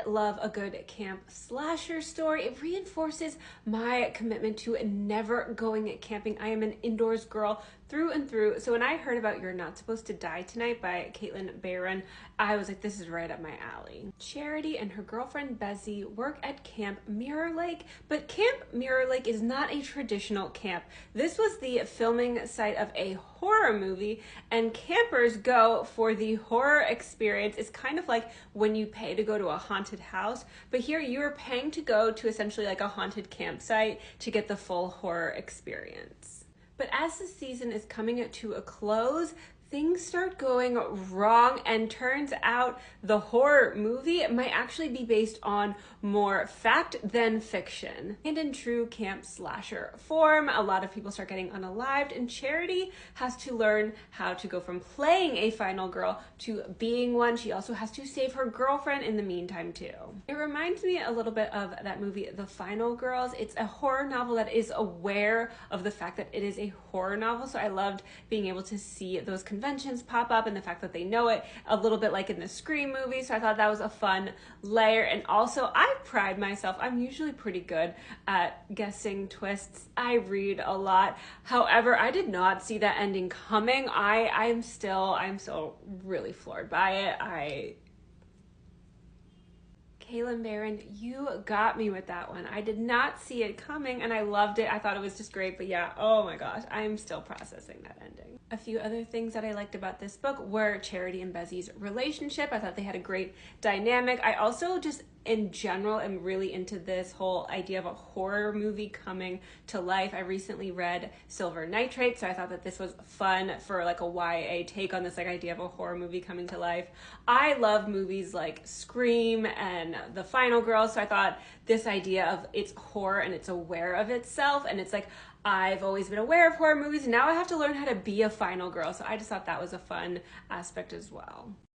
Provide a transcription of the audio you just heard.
love a good camp slasher story. It reinforces my commitment to never going camping. I am an indoors girl through and through. So when I heard about You're Not Supposed to Die Tonight by Kalynn Bayron, I was like, this is right up my alley. Charity and her girlfriend Bessie work at Camp Mirror Lake, but Camp Mirror Lake is not a traditional camp. This was the filming site of a horror movie, and campers go for the horror experience. It's kind of like when you pay to go to a haunted house, but here you're paying to go to essentially like a haunted campsite to get the full horror experience. But as the season is coming to a close, things start going wrong, and turns out the horror movie might actually be based on more fact than fiction. And in true camp slasher form, a lot of people start getting unalived, and Charity has to learn how to go from playing a final girl to being one. She also has to save her girlfriend in the meantime too. It reminds me a little bit of that movie, The Final Girls. It's a horror novel that is aware of the fact that it is a horror novel, so I loved being able to see those conventions pop up and the fact that they know it, a little bit like in the Scream movie. So I thought that was a fun layer. And also, I pride myself, I'm usually pretty good at guessing twists. I read a lot. However, I did not see that ending coming. I'm still really floored by it. Kalynn Bayron, you got me with that one. I did not see it coming and I loved it. I thought it was just great, but yeah, oh my gosh, I'm still processing that ending. A few other things that I liked about this book were Charity and Bessie's relationship. I thought they had a great dynamic. I also just in general am really into this whole idea of a horror movie coming to life. I recently read Silver Nitrate, so I thought that this was fun for like a YA take on this like idea of a horror movie coming to life. I love movies like Scream and The Final Girl, so I thought this idea of it's horror and it's aware of itself, and it's like I've always been aware of horror movies, and now I have to learn how to be a final girl. So I just thought that was a fun aspect as well.